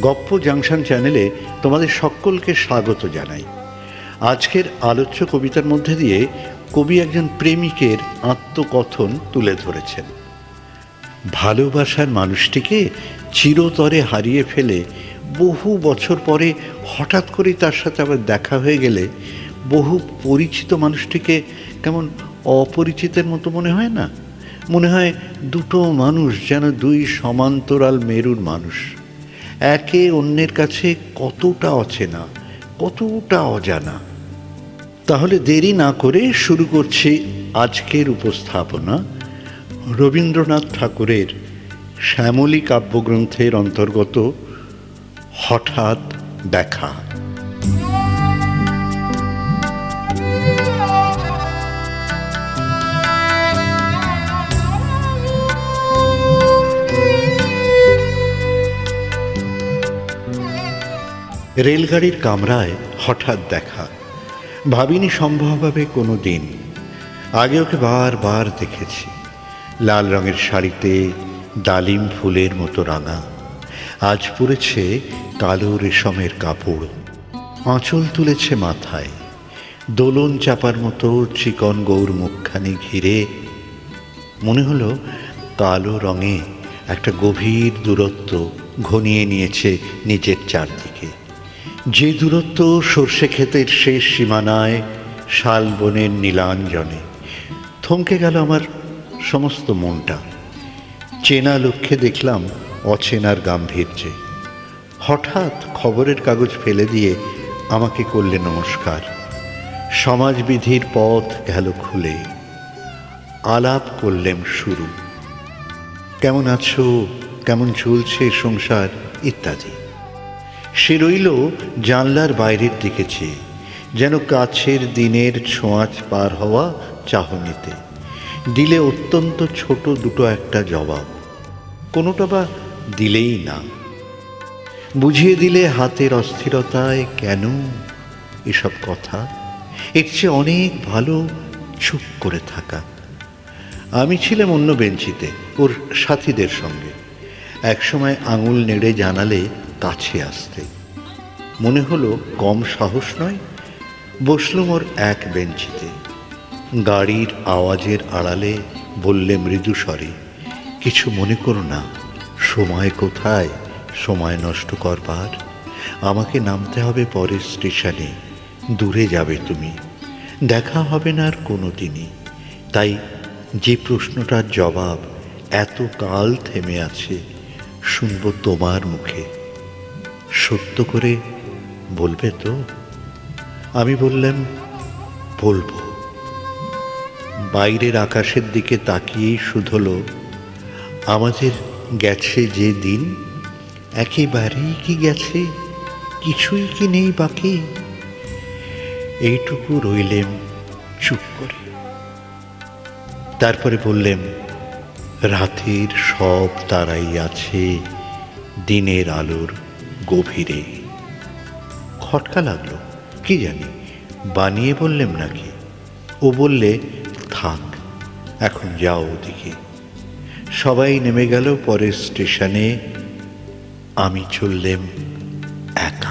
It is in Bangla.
গপ্প জাংশন চ্যানেলে তোমাদের সকলকে স্বাগত জানাই। আজকের আলোচ্য কবিতার মধ্যে দিয়ে কবি একজন প্রেমিকের আত্মকথন তুলে ধরেছেন। ভালোবাসার মানুষটিকে চিরতরে হারিয়ে ফেলে বহু বছর পরে হঠাৎ করেই তার সাথে আবার দেখা হয়ে গেলে বহু পরিচিত মানুষটিকে কেমন অপরিচিতের মতো মনে হয় না? মনে হয় দুটো মানুষ যেন দুই সমান্তরাল মেরুর মানুষ, একে অন্যের কাছে কতটা অচেনা, কতটা অজানা। তাহলে দেরি না করে শুরু করছি আজকের উপস্থাপনা রবীন্দ্রনাথ ঠাকুরের শ্যামলী কাব্যগ্রন্থের অন্তর্গত হঠাৎ দেখা। রেলগাড়ির কামরায় হঠাৎ দেখা, ভাবিনি সম্ভব হবে কোনো দিন। আগে ওকে বারবার দেখেছি, লাল রঙের শাড়িতে ডালিম ফুলের মতো রাঙা, আজ পরেছে কালো রেশমের কাপড়, আঁচল তুলেছে মাথায়, দোলন চাপার মতো চিকন গৌর মুখখানি ঘিরে। মনে হলো কালো রঙে একটা গভীর দূরত্ব ঘনিয়ে নিয়েছে নিজের চারদিকে, যে দূরত্ব সর্ষে ক্ষেতের শেষ সীমানায় শালবনের নীলাঞ্জনে। থমকে গেল আমার সমস্ত মনটা। চেনা লক্ষ্যে দেখলাম অচেনার গাম্ভীর্যে। হঠাৎ খবরের কাগজ ফেলে দিয়ে আমাকে করলে নমস্কার। সমাজবিধির পথ গেল খুলে, আলাপ করলেম শুরু। কেমন আছো, কেমন চলছে সংসার ইত্যাদি। সে রইল জানলার বাইরের দিকে চেয়ে, যেন কাছের দিনের ছোঁয়াচ পার হওয়া চাহনিতে। দিলে অত্যন্ত ছোট দুটো একটা জবাব, কোনোটা বা দিলেই না। বুঝিয়ে দিলে হাতের অস্থিরতায় কেন এসব কথা, এর চেয়ে অনেক ভালো চুপ করে থাকা। আমি ছিলাম অন্য বেঞ্চিতে ওর সাথীদের সঙ্গে। একসময় আঙুল নেড়ে জানালে কাছে আসতে। মনে হলো কম সাহস নয়। বসলুম ওর এক বেঞ্চিতে। গাড়ির আওয়াজের আড়ালে বললে মৃদু স্বরে, কিছু মনে করো না, সময় কোথায় সময় নষ্ট করবার। আমাকে নামতে হবে পরের স্টেশনে, দূরে যাবে তুমি, দেখা হবে না আর কোনো দিনই। তাই যে প্রশ্নটার জবাব এত কাল থেমে আছে, শুনব তোমার মুখে। সত্য করে বলবে তো? আমি বললাম, বলবো। বাইরের আকাশের দিকে তাকিয়েই শুধলো, আমাদের গেছে যে দিন, একেবারেই কি গেছে, কিছুই কি নেই বাকি। এইটুকু রইলেম চুপ করে। তারপরে বললেন, রাতের সব তারাই আছে দিনের আলোর গভীরে। খটকা লাগলো, কি জানি বানিয়ে বললেম নাকি। ও বললে, থাক এখন যাও ওদিকে। সবাই নেমে গেল পরের স্টেশনে, আমি চললেম একা।